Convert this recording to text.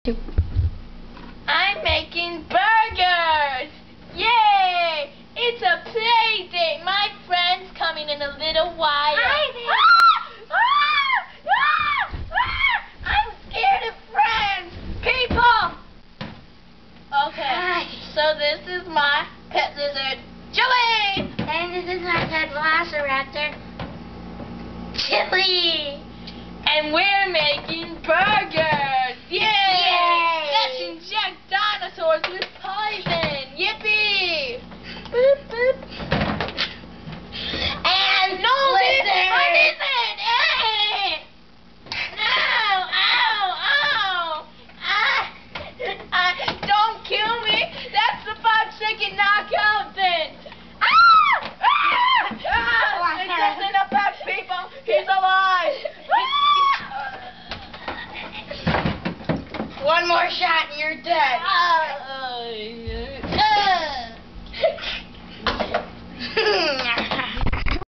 I'm making burgers! Yay! It's a play date! My friend's coming in a little while. I'm scared of friends! People! Okay, so this is my pet lizard, Joey! And this is my pet velociraptor, Chili! And we're making burgers! Yay! Let's inject dinosaurs with poison! Yippee! Boop, boop. And No, lizard! my lizard! Hey! No! Ow! Ow! Don't kill me! That's the 5-second knockout then! It doesn't affect people! He's alive! One more shot and you're dead.